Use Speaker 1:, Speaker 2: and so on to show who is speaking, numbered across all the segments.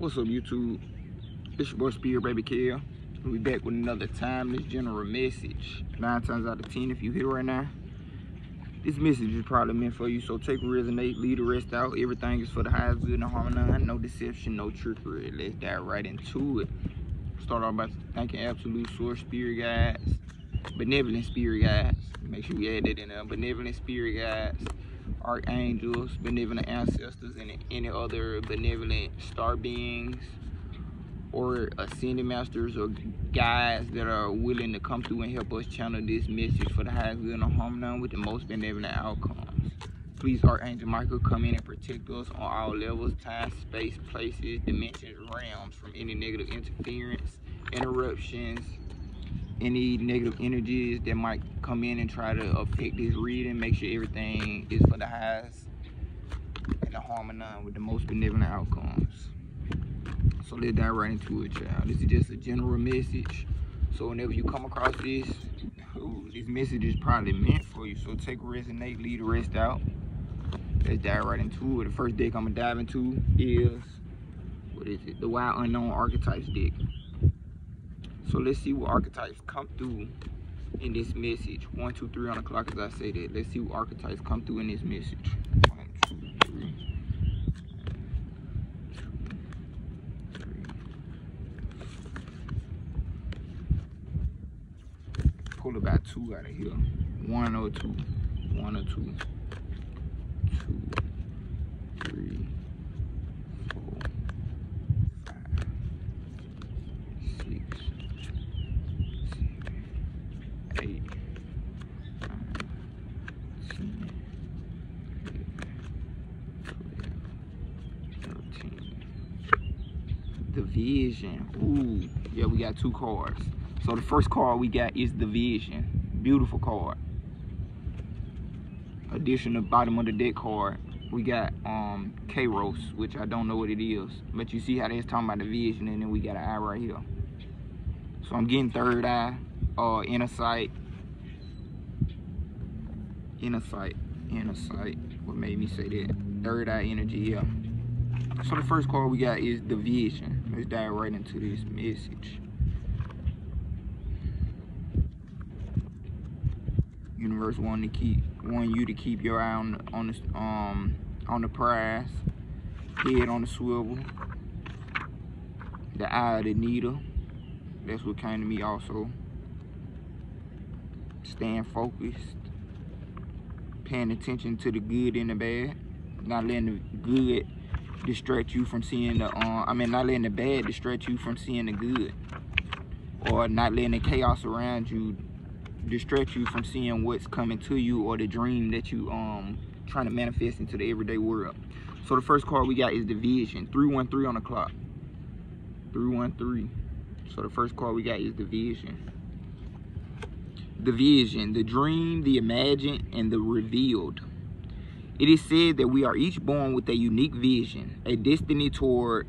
Speaker 1: What's up, YouTube? It's your boy Spirit Baby Kill. We back with another timeless general message. 9 times out of 10, if you here right now, this message is probably meant for you. So take a resonate, leave the rest out. Everything is for the highest good and harmony. No deception, no trickery. Let's dive right into it. Start off by thanking Absolute Source Spirit Guides, Benevolent Spirit Guides. Make sure we add that in there. Benevolent Spirit Guides, Archangels, benevolent ancestors, and any other benevolent star beings or ascended masters or guides that are willing to come through and help us channel this message for the highest good and harmony with the most benevolent outcomes. Please, Archangel Michael, come in and protect us on all levels, time, space, places, dimensions, realms, from any negative interference, interruptions, any negative energies that might come in and try to affect this reading. Make sure everything is for the highest and the harmony with the most benevolent outcomes. So let's dive right into it, child. This is just a general message. So whenever you come across this, this message is probably meant for you. So take a resonate, leave the rest out. Let's dive right into it. The first deck I'm gonna dive into is, what is it? The Wild Unknown Archetypes deck. So let's see what archetypes come through in this message. 1, 2, 3 on the clock as I say that. Let's see what archetypes come through in this message. 1, 2, 3. Pull about 2 out of here. 1 or 2. 1 or 2. 2, 3, 4, 5, 6, 7, 8, 9, 10, 11, 12, 13. The Vision. Ooh, yeah, we got 2 cards. So the first card we got is the Vision. Beautiful card. Addition to the bottom of the deck card, we got Kairos, which I don't know what it is, but you see how they're talking about the vision, and then we got an eye right here. So I'm getting third eye, inner sight. What made me say that? Third eye energy, yeah. So the first card we got is the Vision. Let's dive right into this message. Universe want you to keep your eye on the prize, head on the swivel, the eye of the needle. That's what came to me also. Staying focused, paying attention to the good and the bad, not letting the good distract you from seeing the not letting the bad distract you from seeing the good, or not letting the chaos around you distract you from seeing what's coming to you, or the dream that you trying to manifest into the everyday world. So the first card we got is the Vision. 313 on the clock. 313. So the first card we got is the Vision. The Vision, the dream, the imagined, and the revealed. It is said that we are each born with a unique vision, a destiny toward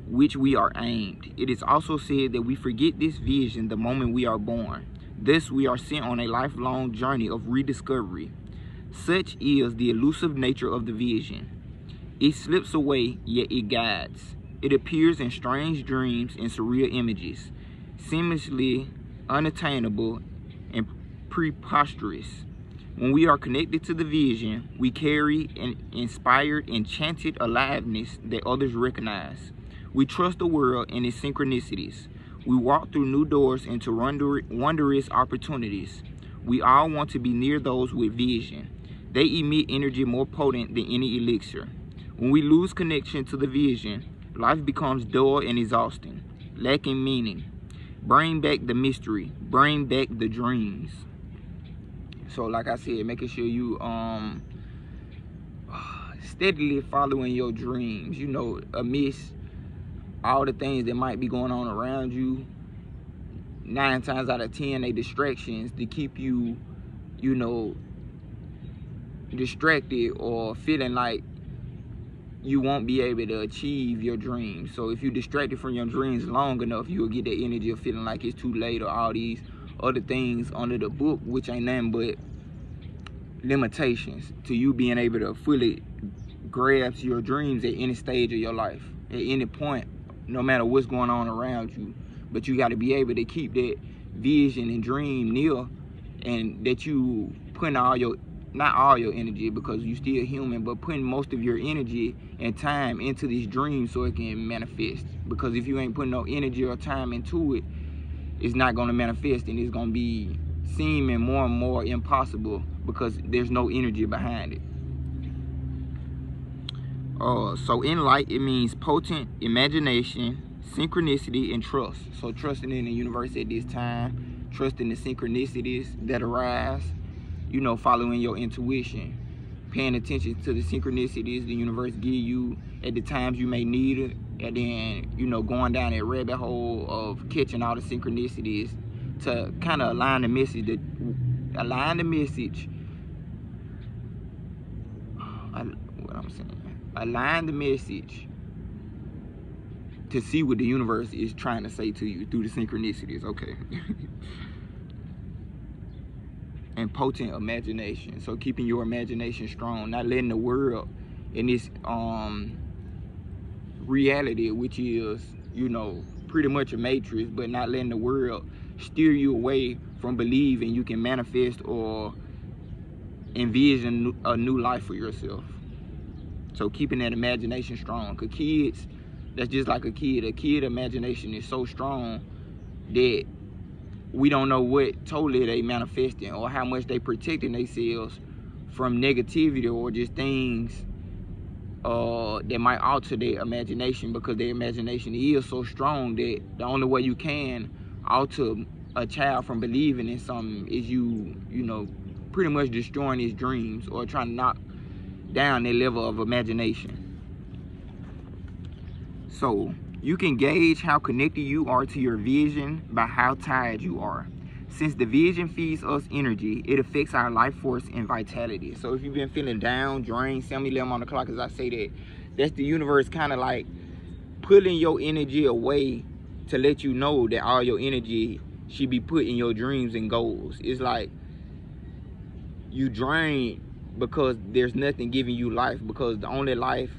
Speaker 1: which we are aimed. It is also said that we forget this vision the moment we are born. Thus, we are sent on a lifelong journey of rediscovery. Such is the elusive nature of the vision. It slips away, yet it guides. It appears in strange dreams and surreal images, seamlessly unattainable and preposterous. When we are connected to the vision, we carry an inspired, enchanted aliveness that others recognize. We trust the world and its synchronicities. We walk through new doors into wondrous opportunities. We all want to be near those with vision. They emit energy more potent than any elixir. When we lose connection to the vision, life becomes dull and exhausting, lacking meaning. Bring back the mystery. Bring back the dreams. So like I said, making sure you steadily following your dreams, you know, amidst all the things that might be going on around you. 9 times out of 10, they distractions to keep you, you know, distracted or feeling like you won't be able to achieve your dreams. So if you're distracted from your dreams long enough, you'll get that energy of feeling like it's too late, or all these other things under the book, which ain't nothing but limitations to you being able to fully grabs your dreams at any stage of your life, at any point, no matter what's going on around you. But you got to be able to keep that vision and dream near, and that you putting all your, not all your energy, because you still human, but putting most of your energy and time into this dream so it can manifest. Because if you ain't putting no energy or time into it, it's not going to manifest, and it's going to be seeming more and more impossible because there's no energy behind it. So in light, it means potent imagination, synchronicity, and trust. So trusting in the universe at this time, trusting the synchronicities that arise, you know, following your intuition, paying attention to the synchronicities the universe give you at the times you may need it, and then, you know, going down that rabbit hole of catching all the synchronicities to kind of align the message, align the message to see what the universe is trying to say to you through the synchronicities. Okay. And potent imagination, so keeping your imagination strong, not letting the world in this reality, which is, you know, pretty much a matrix, but not letting the world steer you away from believing you can manifest or envision a new life for yourself. So keeping that imagination strong, because kids, that's just like a kid imagination is so strong that we don't know what totally they manifesting, or how much they protecting themselves from negativity or just things that might alter their imagination, because their imagination is so strong that the only way you can alter a child from believing in something is you know, pretty much destroying his dreams or trying to knock down their level of imagination. So you can gauge how connected you are to your vision by how tired you are. Since the vision feeds us energy, it affects our life force and vitality. So if you've been feeling down, drained, 7-11 on the clock, as I say that, that's the universe kind of like pulling your energy away to let you know that all your energy should be put in your dreams and goals. It's like you drain because there's nothing giving you life, because the only life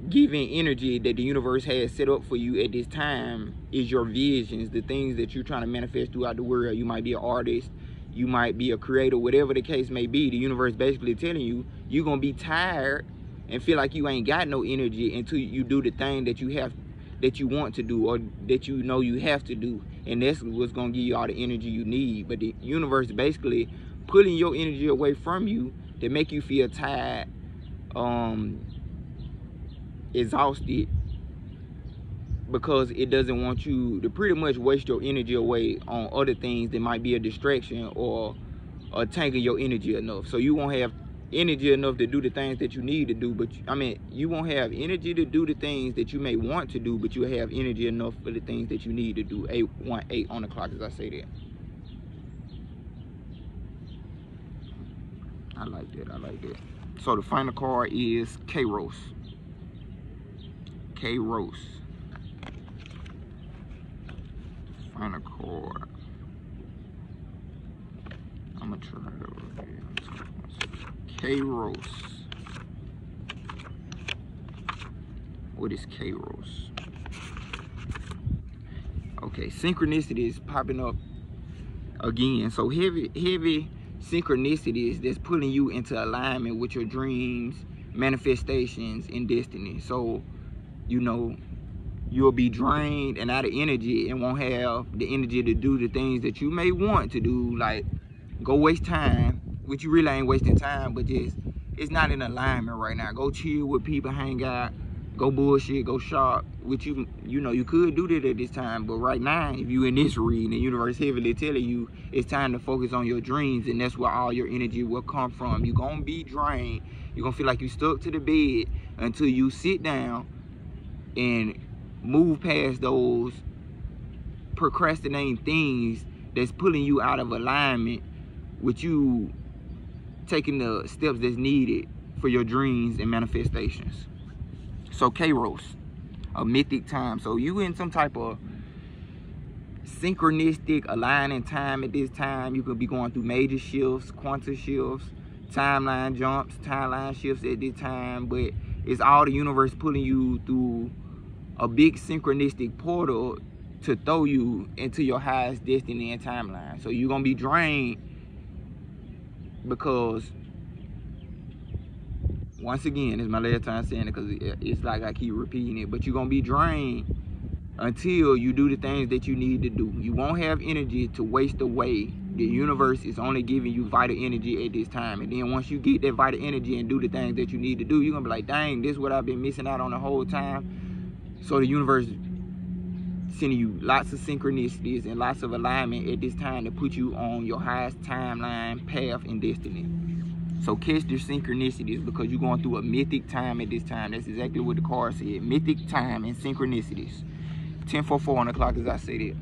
Speaker 1: giving energy that the universe has set up for you at this time is your visions, the things that you're trying to manifest throughout the world. You might be an artist, you might be a creator, whatever the case may be. The universe basically telling you you're gonna be tired and feel like you ain't got no energy until you do the thing that you want to do, or that you know you have to do, and that's what's gonna give you all the energy you need. But the universe basically pulling your energy away from you to make you feel tired, exhausted, because it doesn't want you to pretty much waste your energy away on other things that might be a distraction or tanking your energy enough. So you won't have energy enough to do the things that you need to do, but you won't have energy to do the things that you may want to do, but you have energy enough for the things that you need to do. 818 on the clock, as I say that. I like that. So the final card is Kairos. Final card. I'm gonna try it over here. Kairos. What is Kairos? Okay, synchronicity is popping up again. So heavy synchronicities that's putting you into alignment with your dreams, manifestations, and destiny. So, you know, you'll be drained and out of energy and won't have the energy to do the things that you may want to do, like go waste time, which you really ain't wasting time, but just it's not in alignment right now. Go chill with people, hang out, go bullshit, go shop, which you know you could do that at this time. But right now, if you in this reading, the universe heavily telling you it's time to focus on your dreams, and that's where all your energy will come from. You're gonna be drained. You're gonna feel like you stuck to the bed until you sit down and move past those procrastinating things that's pulling you out of alignment with you taking the steps that's needed for your dreams and manifestations. So Kairos, a mythic time. So you in some type of synchronistic aligning time at this time. You could be going through major shifts, quantum shifts, timeline jumps, timeline shifts at this time, but it's all the universe pulling you through a big synchronistic portal to throw you into your highest destiny and timeline. So you're gonna be drained because, once again, it's my last time saying it because it's like I keep repeating it, but you're gonna be drained until you do the things that you need to do. You won't have energy to waste away. The universe is only giving you vital energy at this time. And then once you get that vital energy and do the things that you need to do, you're gonna be like, dang, this is what I've been missing out on the whole time. So the universe sending you lots of synchronicities and lots of alignment at this time to put you on your highest timeline, path, and destiny. So catch the synchronicities because you're going through a mythic time at this time. That's exactly what the card said. Mythic time and synchronicities. 10:44 on the clock, as I said it.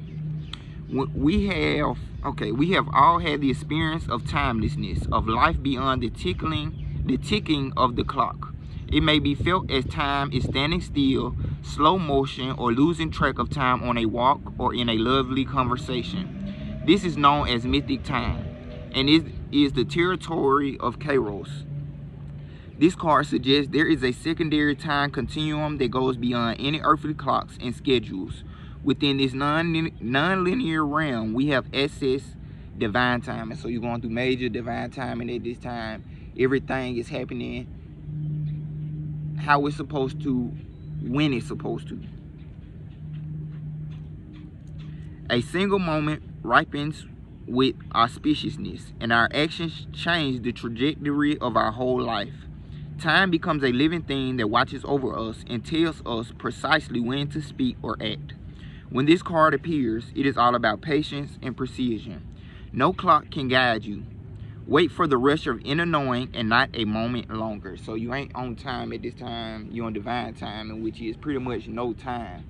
Speaker 1: We have all had the experience of timelessness, of life beyond the ticking of the clock. It may be felt as time is standing still, slow motion, or losing track of time on a walk or in a lovely conversation. This is known as mythic time, and it is the territory of Kairos. This card suggests there is a secondary time continuum that goes beyond any earthly clocks and schedules. Within this non-linear realm, we have excess divine timing. So you're going through major divine timing at this time. Everything is happening how it's supposed to, when it's supposed to. A single moment ripens with auspiciousness, and our actions change the trajectory of our whole life. Time becomes a living thing that watches over us and tells us precisely when to speak or act. When this card appears, it is all about patience and precision. No clock can guide you. Wait for the rush of inner knowing and not a moment longer. So you ain't on time at this time. You're on divine time, which is pretty much no time.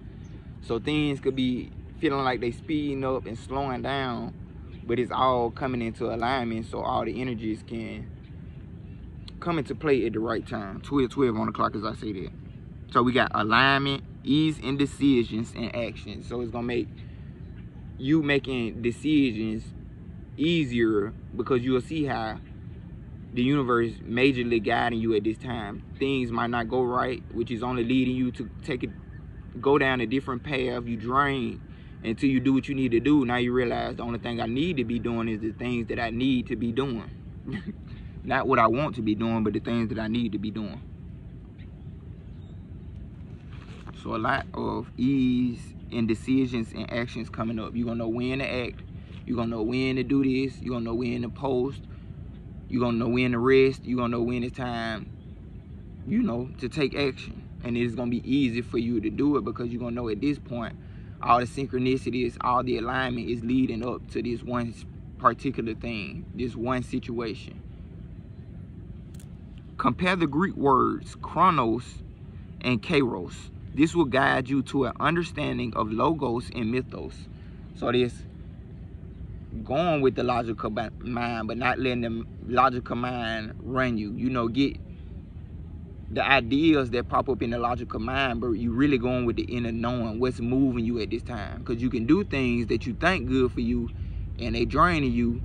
Speaker 1: So things could be feeling like they speeding up and slowing down, but it's all coming into alignment so all the energies can come into play at the right time. 12:12 on the clock, as I say that. So we got alignment, ease in decisions and actions. So it's gonna make you making decisions easier because you'll see how the universe majorly guiding you at this time. Things might not go right, which is only leading you to go down a different path. You drain until you do what you need to do. Now you realize the only thing I need to be doing is the things that I need to be doing. Not what I want to be doing, but the things that I need to be doing. So a lot of ease in decisions and actions coming up. You're going to know when to act. You're going to know when to do this. You're going to know when to post. You're going to know when to rest. You're going to know when it's time, to take action. And it's going to be easy for you to do it because you're going to know at this point, all the synchronicities, all the alignment is leading up to this one particular thing, this one situation. Compare the Greek words chronos and kairos. This will guide you to an understanding of logos and mythos. So this going with the logical mind, but not letting the logical mind run you. Get the ideas that pop up in the logical mind, but you really going with the inner knowing, what's moving you at this time. Because you can do things that you think good for you and they draining you,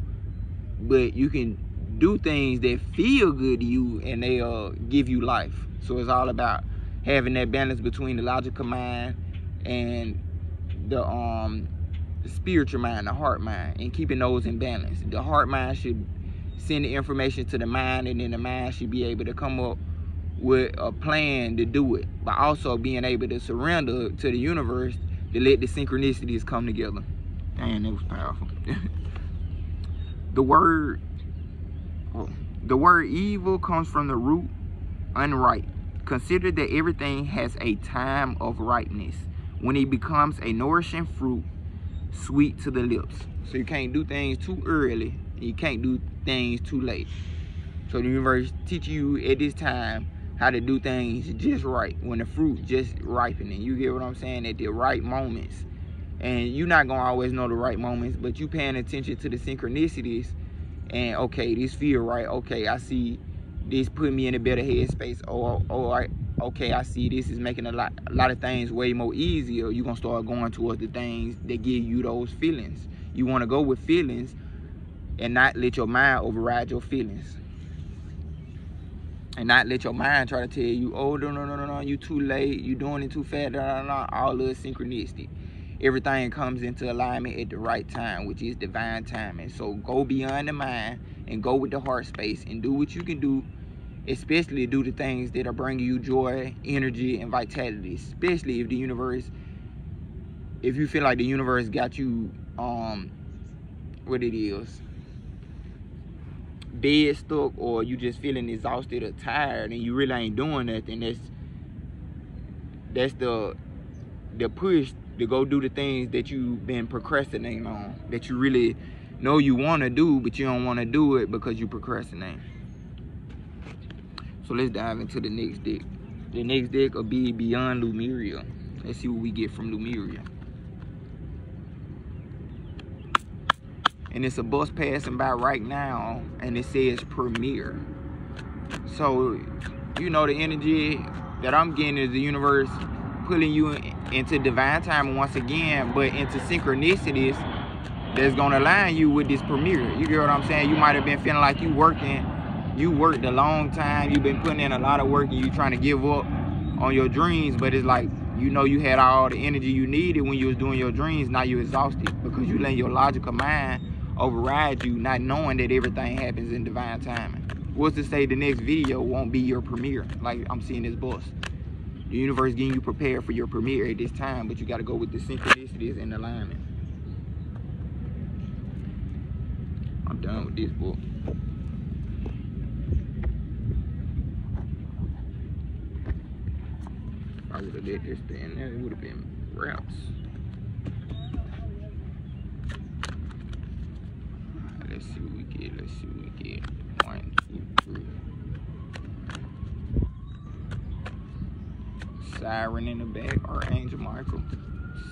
Speaker 1: but you can do things that feel good to you and they'll give you life. So it's all about having that balance between the logical mind and the spiritual mind, the heart mind, and keeping those in balance. The heart mind should send the information to the mind, and then the mind should be able to come up with a plan to do it, but also being able to surrender to the universe to let the synchronicities come together. Dang, that was powerful. The word evil comes from the root unright. Consider that everything has a time of ripeness when it becomes a nourishing fruit, sweet to the lips. So you can't do things too early, and you can't do things too late. So the universe teaches you at this time how to do things just right, when the fruit just ripening. You get what I'm saying? At the right moments. And you're not gonna always know the right moments, but you paying attention to the synchronicities, and okay, this feel right. Okay, I see this putting me in a better headspace. Okay, I see this is making a lot of things way more easier. You're gonna start going towards the things that give you those feelings. You want to go with feelings and not let your mind override your feelings. And not let your mind try to tell you, oh, no, you too late, you doing it too fast, all of it's synchronistic. Everything comes into alignment at the right time, which is divine timing. So go beyond the mind and go with the heart space and do what you can do, especially do the things that are bringing you joy, energy, and vitality, especially if the universe, if you feel like the universe got you, what it is, dead stuck, or you just feeling exhausted or tired and you really ain't doing nothing, that's the push to go do the things that you've been procrastinating on, that you really know you want to do, but you don't want to do it because you procrastinate. So let's dive into the next deck. The next deck will be Beyond Lemuria. Let's see what we get from Lemuria. And it's a bus passing by right now, and it says Premiere. So, you know, the energy that I'm getting is the universe pulling you into divine time once again, but into synchronicities that's gonna align you with this premiere. You get what I'm saying? You might have been feeling like you worked a long time, you've been putting in a lot of work, and you trying to give up on your dreams, but it's like, you know, you had all the energy you needed when you was doing your dreams. Now you're exhausted because you let your logical mind override you, not knowing that everything happens in divine timing. What's to say the next video won't be your premiere? Like I'm seeing this bus. The universe getting you prepared for your premiere at this time, but you got to go with the synchronicities and alignment. I'm done with this book. If I would have let this stay in there, it would have been wraps. Let's see what we get. 1, 2, 3. Siren in the back, Archangel Michael.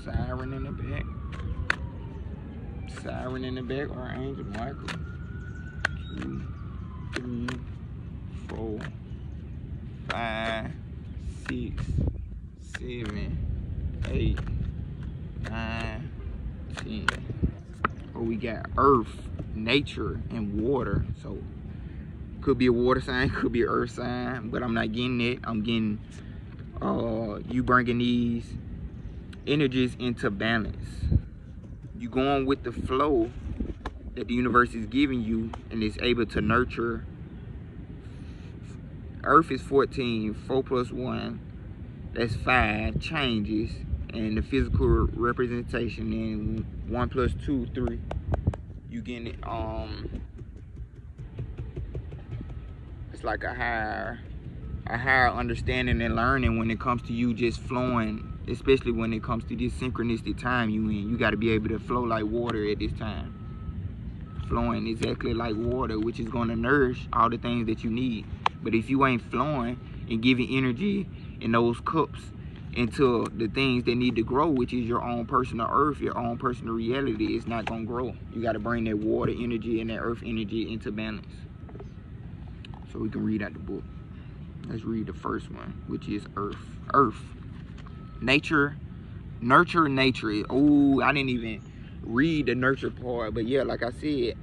Speaker 1: Siren in the back. Siren in the back, Archangel Michael. 2, 3, 4, 5, 6, 7, 8, 9, 10. Oh, we got earth, nature, and water. So could be a water sign, could be an earth sign, but I'm not getting it. I'm getting you bringing these energies into balance. You going with the flow that the universe is giving you, and is able to nurture. Earth is 14, 4 plus 1, that's 5, changes, and the physical representation, and 1 plus 2, 3. You getting it, it's like a higher understanding and learning when it comes to you just flowing, especially when it comes to this synchronistic time you in. You got to be able to flow like water at this time. Flowing exactly like water, which is going to nourish all the things that you need. But if you ain't flowing and giving energy in those cups into the things that need to grow, which is your own personal earth, your own personal reality, it's not going to grow. You got to bring that water energy and that earth energy into balance. So we can read out the book. Let's read the first one, which is earth. Earth. Nature. Nurture nature. Oh, I didn't even read the nurture part. But yeah, like I said,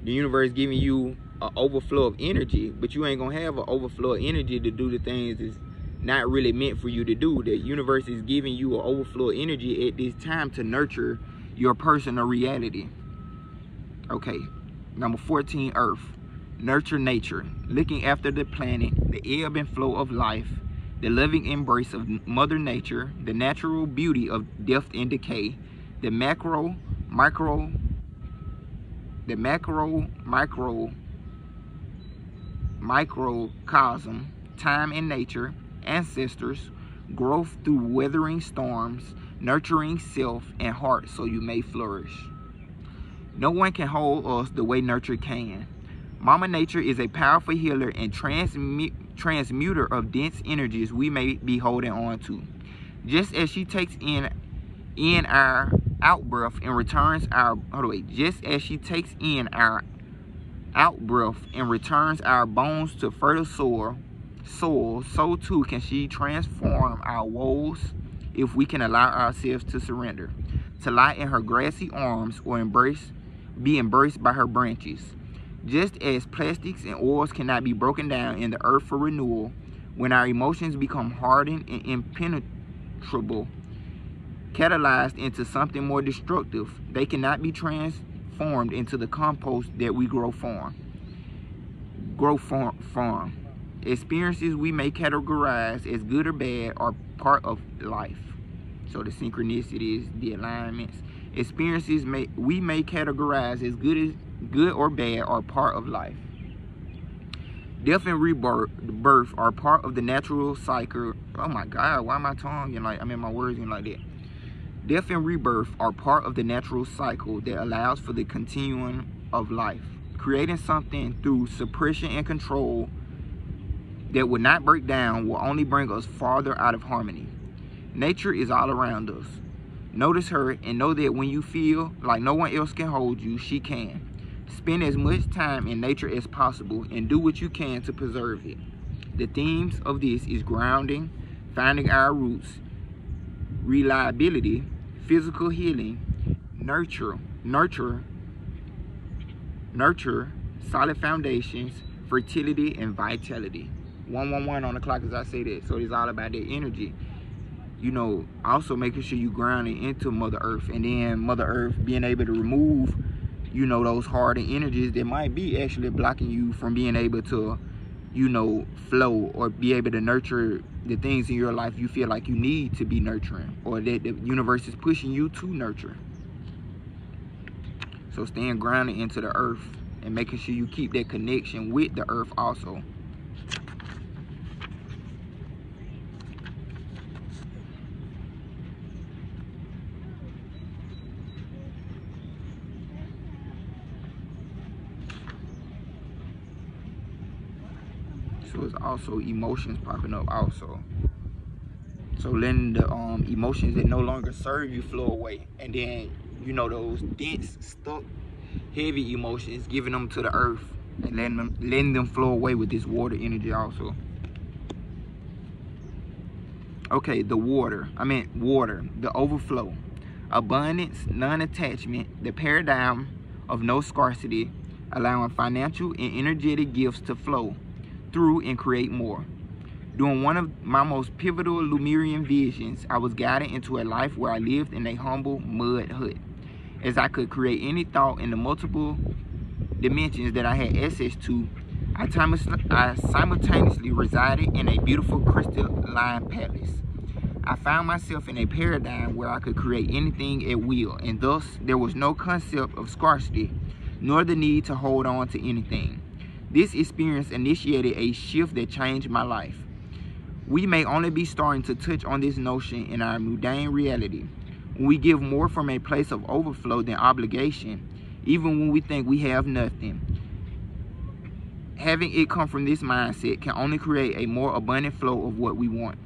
Speaker 1: the universe giving you an overflow of energy, but you ain't going to have an overflow of energy to do the things that's not really meant for you to do. The universe is giving you an overflow of energy at this time to nurture your personal reality. Okay, number 14, earth. Nurture nature, looking after the planet, the ebb and flow of life, the loving embrace of Mother Nature, the natural beauty of death and decay, the microcosm, time and nature, ancestors, growth through weathering storms, nurturing self and heart so you may flourish. No one can hold us the way nurture can. Mama Nature is a powerful healer and transmuter of dense energies we may be holding on to. Just as she takes in our out-breath and returns our bones to fertile soil, so too can she transform our woes if we can allow ourselves to surrender, to lie in her grassy arms or be embraced by her branches. Just as plastics and oils cannot be broken down in the earth for renewal, when our emotions become hardened and impenetrable, catalyzed into something more destructive, they cannot be transformed into the compost that we grow from. Experiences we may categorize as good or bad are part of life. So the synchronicities, the alignments. Experiences we may categorize as good or bad are part of life. Death and rebirth are part of the natural cycle. Oh my God, why am I tongue and my words and like that? Death and rebirth are part of the natural cycle that allows for the continuum of life. Creating something through suppression and control that would not break down will only bring us farther out of harmony. Nature is all around us. Notice her and know that when you feel like no one else can hold you, she can. Spend as much time in nature as possible and do what you can to preserve it. The themes of this is grounding, finding our roots, reliability, physical healing, nurture, solid foundations, fertility, and vitality. 111 on the clock as I say that. So it's all about that energy. You know, also making sure you grounding into Mother Earth, and then Mother Earth being able to remove, you know, those hardened energies that might be actually blocking you from being able to, you know, flow or be able to nurture the things in your life you feel like you need to be nurturing, or that the universe is pushing you to nurture. So staying grounded into the earth and making sure you keep that connection with the earth also. So it's also emotions popping up also. So letting the emotions that no longer serve you flow away, and then, you know, those dense, stuck, heavy emotions, giving them to the earth and letting them flow away with this water energy also. Okay, water, the overflow, abundance, non-attachment, the paradigm of no scarcity, allowing financial and energetic gifts to flow through and create more. During one of my most pivotal Lemurian visions, I was guided into a life where I lived in a humble mud hut, as I could create any thought in the multiple dimensions that I had access to. I simultaneously resided in a beautiful crystalline palace. I found myself in a paradigm where I could create anything at will, and thus there was no concept of scarcity, nor the need to hold on to anything. This experience initiated a shift that changed my life. We may only be starting to touch on this notion in our mundane reality. When we give more from a place of overflow than obligation, even when we think we have nothing, having it come from this mindset can only create a more abundant flow of what we want.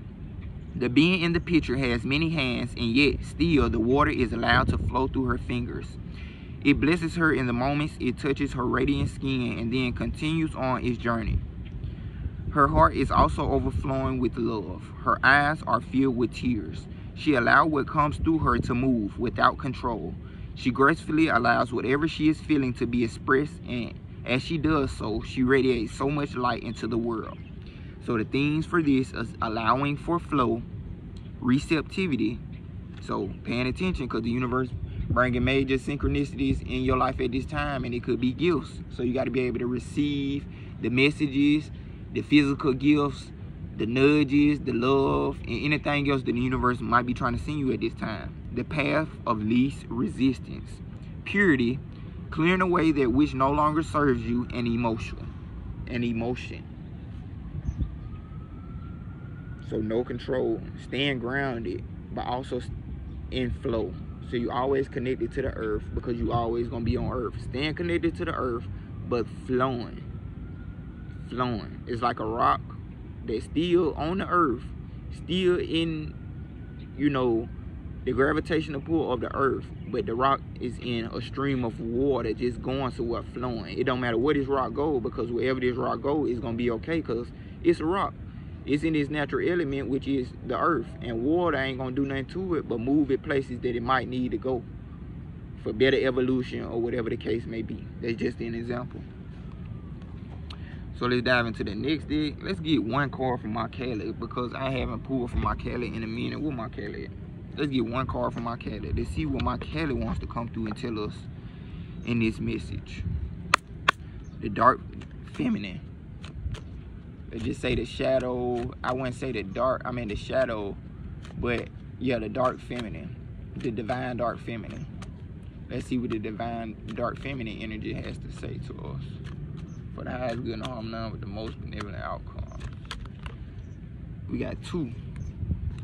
Speaker 1: The being in the picture has many hands, and yet still the water is allowed to flow through her fingers. It blesses her in the moments it touches her radiant skin and then continues on its journey. Her heart is also overflowing with love. Her eyes are filled with tears. She allows what comes through her to move without control. She gracefully allows whatever she is feeling to be expressed, and as she does so, she radiates so much light into the world. So the themes for this is allowing for flow, receptivity, so paying attention, because the universe bringing major synchronicities in your life at this time, and it could be gifts. So you got to be able to receive the messages, the physical gifts, the nudges, the love, and anything else that the universe might be trying to send you at this time. The path of least resistance. Purity, clearing away that which no longer serves you, and emotion. So no control, staying grounded, but also in flow. So you always connected to the earth, because you always gonna be on earth. Staying connected to the earth, but flowing. It's like a rock that's still on the earth, still in, you know, the gravitational pull of the earth, but the rock is in a stream of water just going somewhere, flowing. It don't matter where this rock goes, because wherever this rock goes, it's gonna be okay, because it's a rock. It's in its natural element, which is the earth, and water ain't gonna do nothing to it but move it places that it might need to go for better evolution or whatever the case may be. That's just an example. So let's dive into the next deck. Let's get one card from my Kali, because I haven't pulled from my Kali in a minute. What my Kali? Let's get one card from my Kali. Let's see what my Kali wants to come through and tell us in this message. The dark feminine. They just say the shadow. I wouldn't say the dark, I mean the shadow, but yeah, the dark feminine. The divine dark feminine. Let's see what the divine dark feminine energy has to say to us. For the highest good and harm none with the most benevolent outcome. We got two.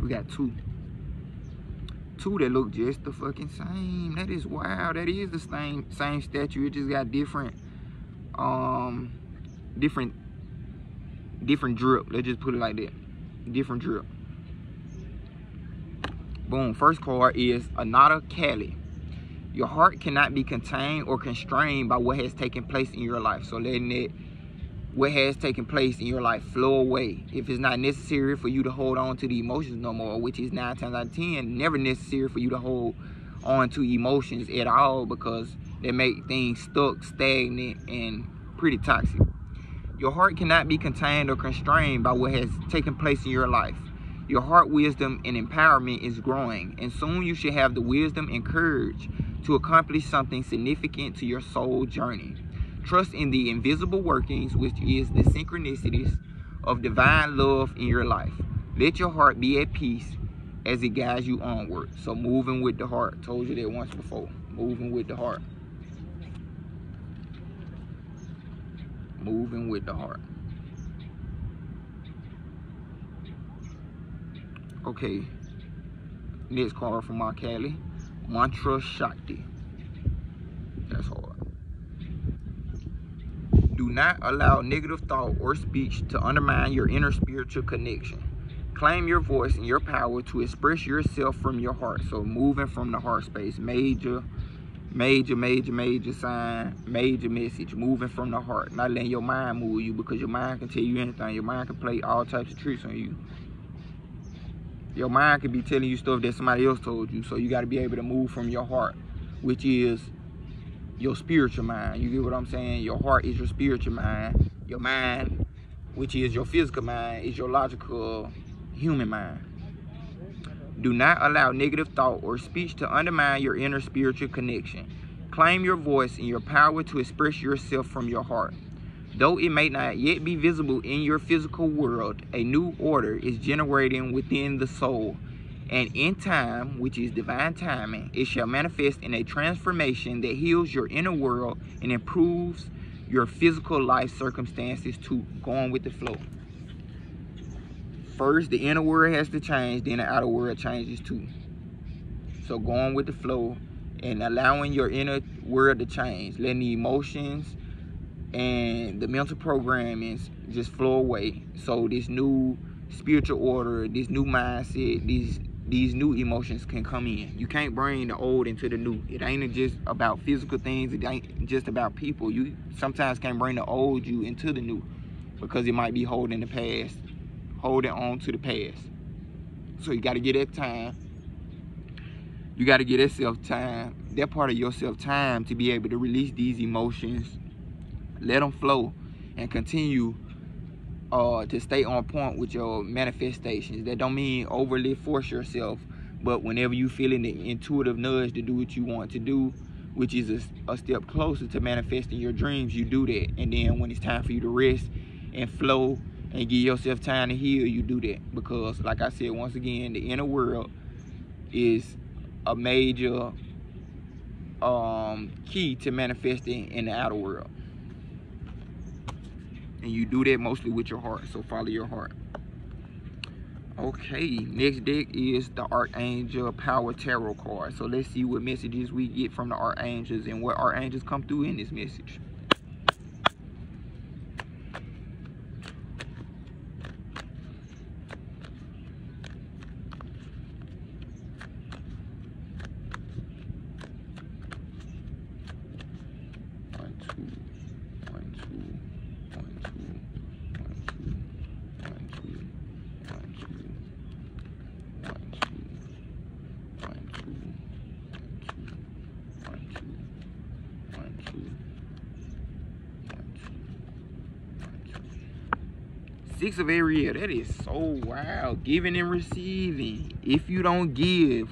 Speaker 1: We got two. Two that look just the fucking same. That is wild. That is the same statue. It just got different different drip. Let's just put it like that. Different drip. Boom. First card is Anata Kali. Your heart cannot be contained or constrained by what has taken place in your life. So letting what has taken place in your life flow away. If it's not necessary for you to hold on to the emotions no more, which is 9 times out of 10, never necessary for you to hold on to emotions at all, because they make things stuck, stagnant, and pretty toxic. Your heart cannot be contained or constrained by what has taken place in your life. Your heart wisdom and empowerment is growing, and soon you should have the wisdom and courage to accomplish something significant to your soul journey. Trust in the invisible workings, which is the synchronicities of divine love in your life. Let your heart be at peace as it guides you onward. So moving with the heart. Told you that once before. Moving with the heart. Moving with the heart. Okay. Next card from my Kali. Mantra Shakti. That's hard. Do not allow negative thought or speech to undermine your inner spiritual connection. Claim your voice and your power to express yourself from your heart. So moving from the heart space. Major sign, major message. Moving from the heart. Not letting your mind move you, because your mind can tell you anything. Your mind can play all types of tricks on you. Your mind could be telling you stuff that somebody else told you. So you got to be able to move from your heart, which is your spiritual mind. You get what I'm saying? Your heart is your spiritual mind. Your mind, which is your physical mind, is your logical human mind. Do not allow negative thought or speech to undermine your inner spiritual connection. Claim your voice and your power to express yourself from your heart. Though it may not yet be visible in your physical world, a new order is generating within the soul. And in time, which is divine timing, it shall manifest in a transformation that heals your inner world and improves your physical life circumstances too. Going with the flow. First, the inner world has to change, then the outer world changes too. So going with the flow and allowing your inner world to change, letting the emotions and the mental programmings just flow away. So this new spiritual order, this new mindset, these new emotions can come in. You can't bring the old into the new. It ain't just about physical things. It ain't just about people. You sometimes can't bring the old you into the new, because it might be holding the past, holding on to the past. So you got to get that time. You got to get that self-time, that part of yourself time, to be able to release these emotions, let them flow, and continue to stay on point with your manifestations. That don't mean overly force yourself, but whenever you feeling the intuitive nudge to do what you want to do, which is a step closer to manifesting your dreams, you do that. And then when it's time for you to rest and flow and give yourself time to heal, you do that. Because like I said, once again, the inner world is a major key to manifesting in the outer world. And you do that mostly with your heart. So follow your heart. Okay, next deck is the Archangel Power Tarot card. So let's see what messages we get from the Archangels and what Archangels come through in this message. Six of Ariel. That is so wild. Giving and receiving. If you don't give,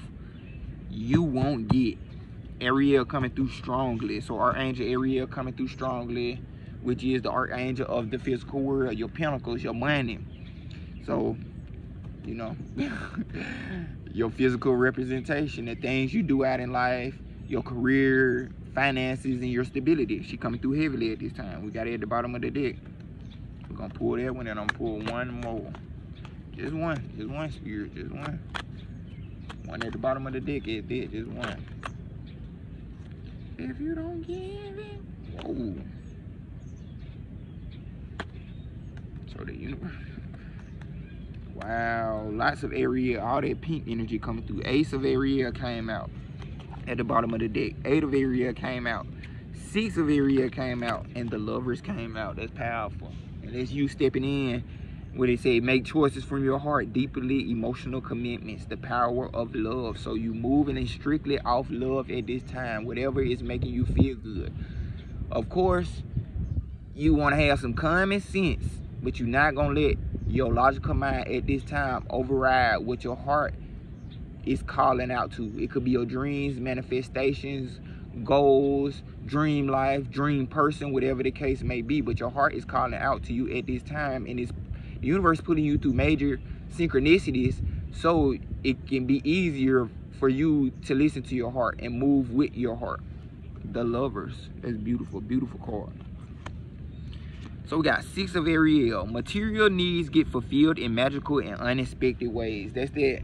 Speaker 1: you won't get. Ariel coming through strongly. So Archangel Ariel coming through strongly, which is the archangel of the physical world, your pentacles, your money. So, you know, your physical representation, the things you do out in life, your career, finances, and your stability. She coming through heavily at this time. We got it at the bottom of the deck. We're gonna pull that one, and I'm gonna pull one more. Just one spirit, just one. One at the bottom of the deck is that, just one. If you don't give it, whoa. So the universe. Wow, lots of Ariel, all that pink energy coming through. Ace of Ariel came out at the bottom of the deck. 8 of Ariel came out. 6 of Ariel came out, and the Lovers came out. That's powerful. And that's you stepping in where they say make choices from your heart, deeply emotional commitments, the power of love. So you moving in strictly off love at this time, whatever is making you feel good. Of course, you want to have some common sense, but you're not going to let your logical mind at this time override what your heart is calling out to. It could be your dreams, manifestations, goals, dream life, dream person, whatever the case may be, but your heart is calling out to you at this time, and it's the universe putting you through major synchronicities so it can be easier for you to listen to your heart and move with your heart. The Lovers. That's beautiful, beautiful card. So we got 6 of Ariel. Material needs get fulfilled in magical and unexpected ways. That's that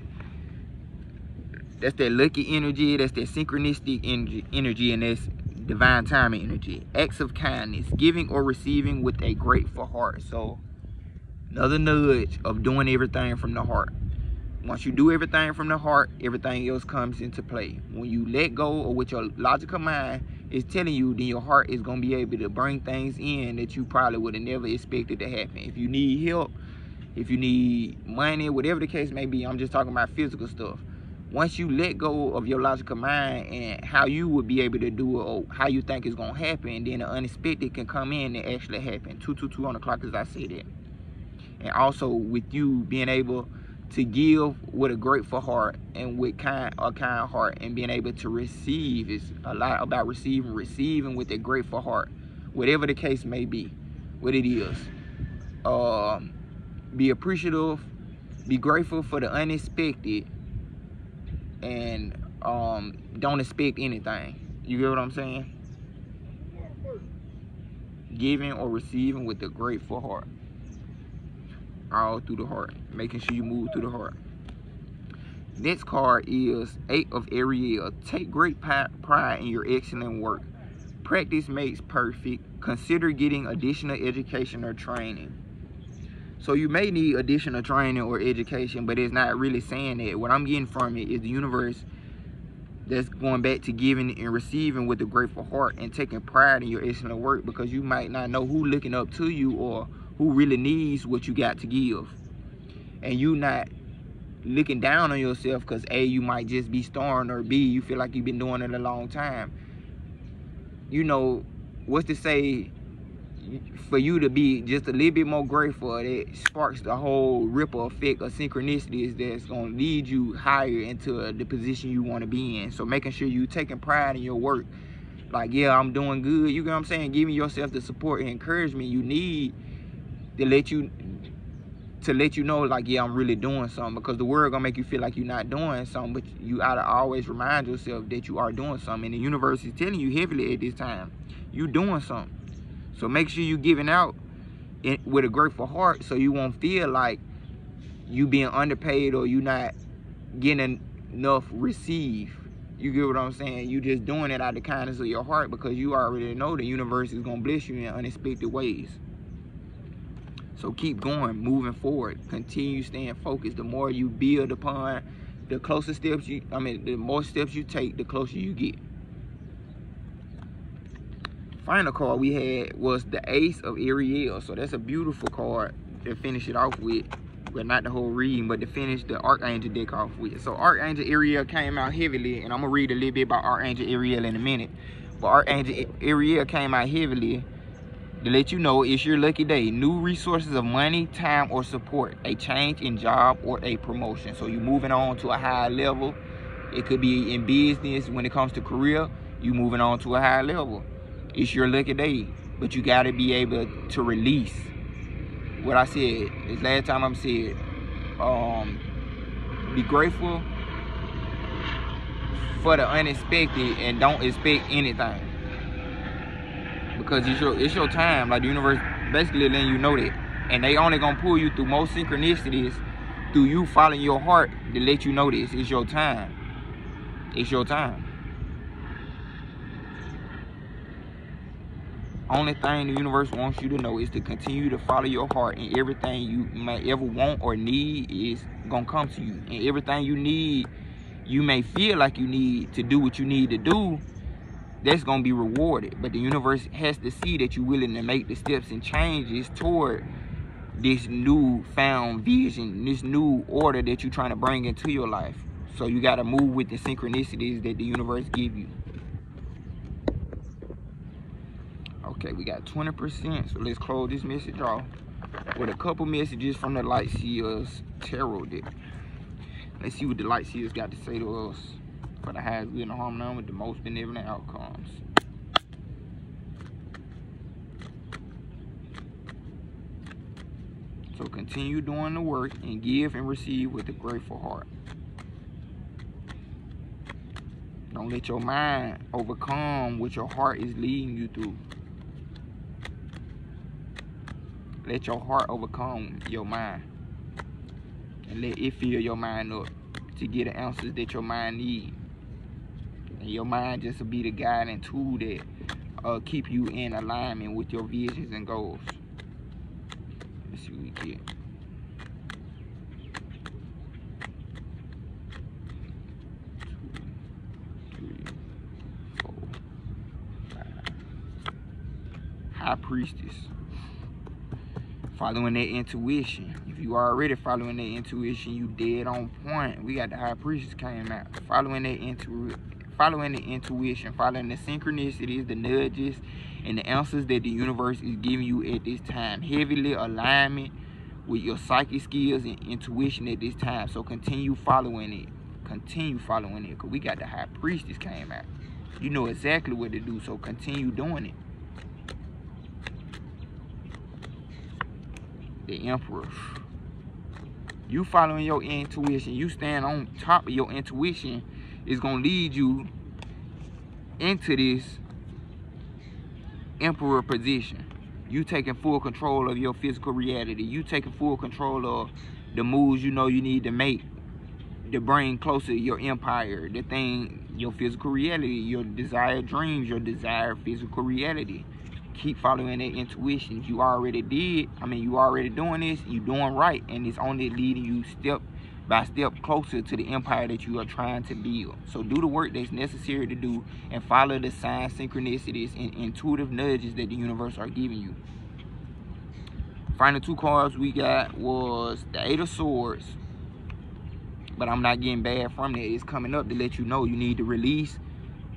Speaker 1: lucky energy, that's that synchronistic energy, and that's divine timing energy. Acts of kindness, giving or receiving with a grateful heart. So another nudge of doing everything from the heart. Once you do everything from the heart, everything else comes into play. When you let go of what your logical mind is telling you, then your heart is going to be able to bring things in that you probably would have never expected to happen. If you need help, if you need money, whatever the case may be, I'm just talking about physical stuff. Once you let go of your logical mind and how you would be able to do it or how you think it's going to happen, then the unexpected can come in and actually happen. 222 on the clock, as I said that. And also with you being able to give with a grateful heart and with a kind heart, and being able to receive is a lot about receiving with a grateful heart, whatever the case may be, what it is. Be appreciative, be grateful for the unexpected, and don't expect anything. You get what I'm saying? Giving or receiving with a grateful heart. All through the heart, making sure you move through the heart. Next card is 8 of Ariel. Take great pride in your excellent work. Practice makes perfect. Consider getting additional education or training. So you may need additional training or education, but it's not really saying that. What I'm getting from it is the universe that's going back to giving and receiving with a grateful heart and taking pride in your excellent work, because you might not know who looking up to you or who really needs what you got to give. And you not looking down on yourself because A, you might just be starting, or B, you feel like you've been doing it a long time. You know, what's to say for you to be just a little bit more grateful, that sparks the whole ripple effect of synchronicities that's going to lead you higher into the position you want to be in. So making sure you taking pride in your work. Like, yeah, I'm doing good. You know what I'm saying? Giving yourself the support and encouragement you need to let you know, like, yeah, I'm really doing something. Because the world gonna make you feel like you're not doing something, but you ought to always remind yourself that you are doing something. And the universe is telling you heavily at this time, you doing something. So make sure you giving out with a grateful heart, so you won't feel like you being underpaid or you not getting enough receive. You get what I'm saying? You just doing it out of the kindness of your heart, because you already know the universe is gonna bless you in unexpected ways. So keep going, moving forward. Continue staying focused. The more you build upon, the closer steps the more steps you take, the closer you get. Final card we had was the Ace of Ariel. So that's a beautiful card to finish it off with. Well, not the whole reading, but to finish the Archangel deck off with. So Archangel Ariel came out heavily, and I'm gonna read a little bit about Archangel Ariel in a minute. But Archangel Ariel came out heavily to let you know it's your lucky day. New resources of money, time, or support. A change in job or a promotion. So you're moving on to a higher level. It could be in business when it comes to career. You moving on to a higher level. It's your lucky day. But you got to be able to release. What I said, this last time I said, be grateful for the unexpected and don't expect anything. Because it's your time. Like the universe basically letting you know that. And they only gonna pull you through most synchronicities through you following your heart to let you know this. It's your time. It's your time. Only thing the universe wants you to know is to continue to follow your heart, and everything you may ever want or need is gonna come to you. And everything you need, you may feel like you need to do what you need to do, that's gonna be rewarded. But the universe has to see that you're willing to make the steps and changes toward this new found vision, this new order that you're trying to bring into your life. So you gotta move with the synchronicities that the universe give you. Okay, we got 20%, so let's close this message off with a couple messages from the Light Seers Tarot deck. Let's see what the Light Seers got to say to us for the highest good and harmony with the most benevolent outcomes. So continue doing the work and give and receive with a grateful heart. Don't let your mind overcome what your heart is leading you through. Let your heart overcome your mind. And let it fill your mind up to get the answers that your mind needs. And your mind just will be the guiding tool that keep you in alignment with your visions and goals. Let's see what we get. High Priestess. Following that intuition. If you are already following that intuition, you dead on point. We got the High Priestess came out. Following the intuition, following the synchronicities, the nudges, and the answers that the universe is giving you at this time. Heavily alignment with your psychic skills and intuition at this time. So continue following it. Continue following it. Because we got the High Priestess came out. You know exactly what to do. So continue doing it. The Emperor. You following your intuition, you stand on top of your intuition, is going to lead you into this Emperor position. You taking full control of your physical reality. You taking full control of the moves you know you need to make to bring closer your empire, the thing, your physical reality, your desired dreams, your desired physical reality. Keep following that intuition. You already did. You already doing this. You doing right. And it's only leading you step by step closer to the empire that you are trying to build. So do the work that's necessary to do and follow the signs, synchronicities, and intuitive nudges that the universe are giving you. Final two cards we got was the Eight of Swords. But I'm not getting bad from that. It's coming up to let you know you need to release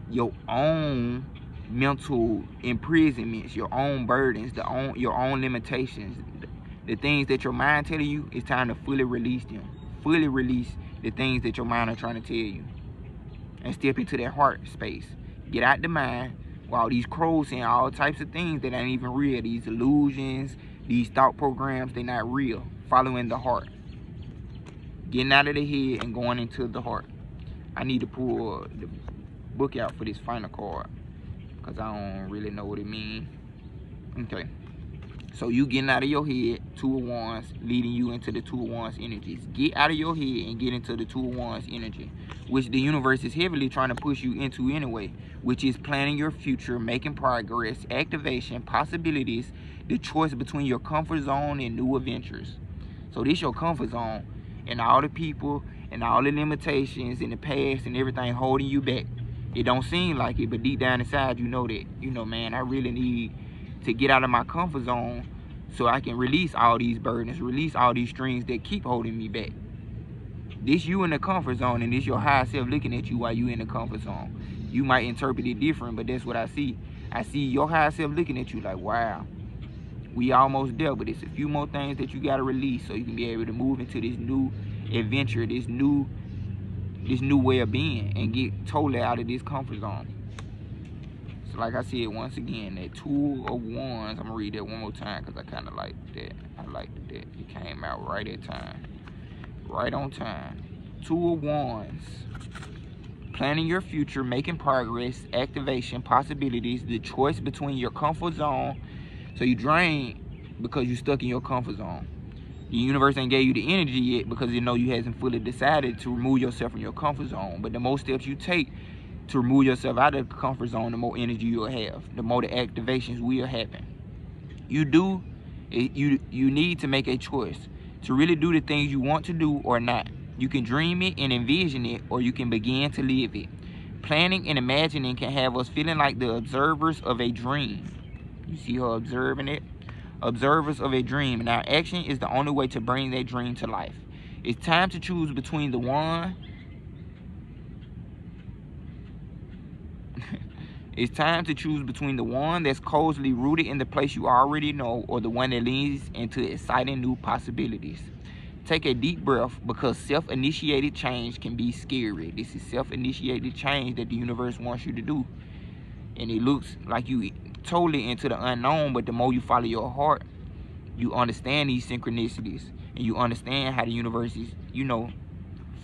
Speaker 1: your own mental imprisonments, your own burdens, your own limitations, the things that your mind telling you. It's time to fully release them. Fully release the things that your mind are trying to tell you, and step into that heart space. Get out the mind while these crows saying all types of things that ain't even real. These illusions, these thought programs, they're not real. Following the heart, getting out of the head and going into the heart. I need to pull the book out for this final card, because I don't really know what it means. Okay. So you getting out of your head, Two of Wands, leading you into the Two of Wands energies. Get out of your head and get into the Two of Wands energy, which the universe is heavily trying to push you into anyway, which is planning your future, making progress, activation, possibilities, the choice between your comfort zone and new adventures. So this your comfort zone, and all the people and all the limitations in the past and everything holding you back. It don't seem like it, but deep down inside you know that. You know, man, I really need to get out of my comfort zone so I can release all these burdens, release all these strings that keep holding me back. This you in the comfort zone, and this your higher self looking at you while you in the comfort zone. You might interpret it different, but that's what I see. I see your higher self looking at you like, wow, We almost there, but it's a few more things that you gotta release so you can be able to move into this new adventure, this new way of being, and get totally out of this comfort zone. So like I said, once again, that Two of Wands, I'm gonna read that one more time because I kind of like that. I liked that. It came out right at time, right on time. Two of Wands. Planning your future, making progress, activation, possibilities, the choice between your comfort zone. So you drain because you're stuck in your comfort zone. The universe ain't gave you the energy yet because you know you hasn't fully decided to remove yourself from your comfort zone. But the more steps you take to remove yourself out of the comfort zone, the more energy you'll have, the more the activations will happen. You need to make a choice to really do the things you want to do or not. You can dream it and envision it, or you can begin to live it. Planning and imagining can have us feeling like the observers of a dream. You see her observing it? Observers of a dream. And our action is the only way to bring that dream to life. It's time to choose between the one. It's time to choose between the one that's cozily rooted in the place you already know, or the one that leads into exciting new possibilities. Take a deep breath, because self-initiated change can be scary. This is self-initiated change that the universe wants you to do. And it looks like you totally into the unknown, but the more you follow your heart, you understand these synchronicities. And you understand how the universe is, you know,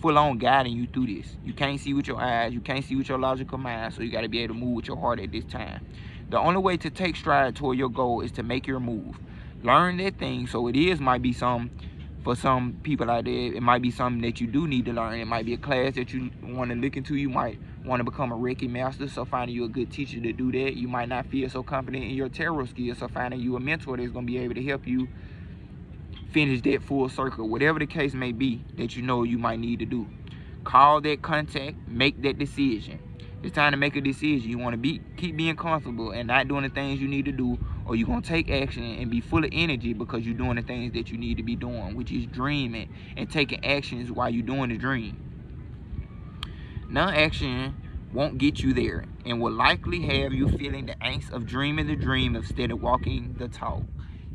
Speaker 1: full on guiding you through this. You can't see with your eyes, you can't see with your logical mind, so you got to be able to move with your heart at this time. The only way to take stride toward your goal is to make your move. Learn that thing. So might be for some people out there, it might be something that you do need to learn. It might be a class that you want to look into. You might want to become a Reiki master, so finding you a good teacher to do that. You might not feel so confident in your tarot skills, so finding you a mentor that's going to be able to help you finish that full circle. Whatever the case may be that you know you might need to do, call that contact, make that decision. It's time to make a decision. You want to keep being comfortable and not doing the things you need to do, or you're going to take action and be full of energy because you're doing the things that you need to be doing, which is dreaming and taking actions while you're doing the dream. Non-action won't get you there and will likely have you feeling the angst of dreaming the dream instead of walking the talk.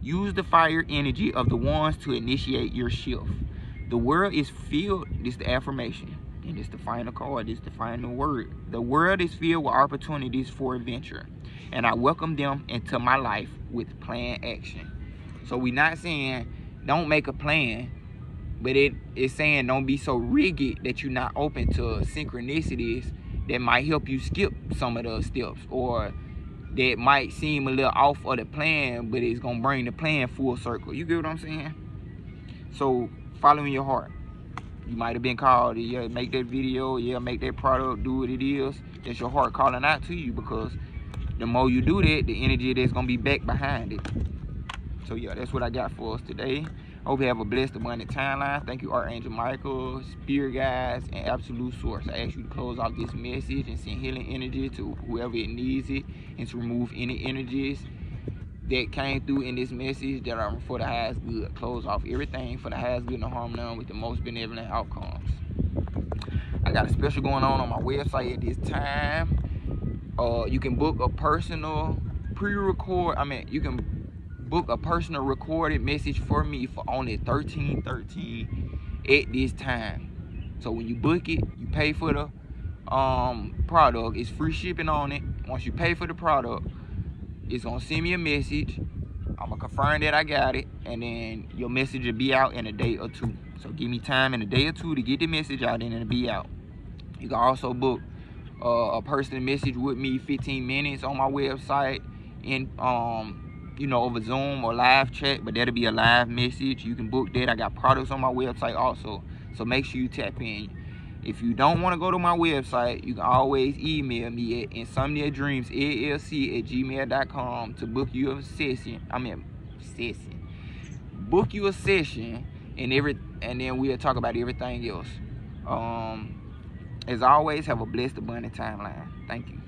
Speaker 1: Use the fire energy of the wands to initiate your shift. The world is filled, this is the affirmation, and it's the final card, this is the final word. The world is filled with opportunities for adventure, and I welcome them into my life with planned action. So we're not saying don't make a plan, but it's saying don't be so rigid that you're not open to synchronicities that might help you skip some of those steps, or that might seem a little off of the plan, but it's gonna bring the plan full circle. You get what I'm saying? So following your heart. You might have been called, yeah, make that video, yeah, make that product, do what it is. That's your heart calling out to you, because the more you do that, the energy that's gonna be back behind it. So yeah, that's what I got for us today. I hope you have a blessed, abundant timeline. Thank you, Archangel Michael, Spirit Guides, and Absolute Source. I ask you to close off this message and send healing energy to whoever it needs it, and to remove any energies that came through in this message that are for the highest good. Close off everything for the highest good and harm none, with the most benevolent outcomes. I got a special going on my website at this time. You can book a personal you can book a personal recorded message for me for only $13.13 at this time. So when you book it, you pay for the product. It's free shipping on it. Once you pay for the product, it's gonna send me a message. I'm gonna confirm that I got it, and then your message will be out in a day or two. So give me time in a day or two to get the message out, and it'll be out. You can also book a personal message with me, 15 minutes on my website, in you know, over Zoom or live chat, but that'll be a live message. You can book that. I got products on my website also, so make sure you tap in. If you don't want to go to my website, you can always email me at insomniadreamsllc@gmail.com to book you a session. Book you a session, and then we'll talk about everything else. As always, have a blessed, abundant timeline. Thank you.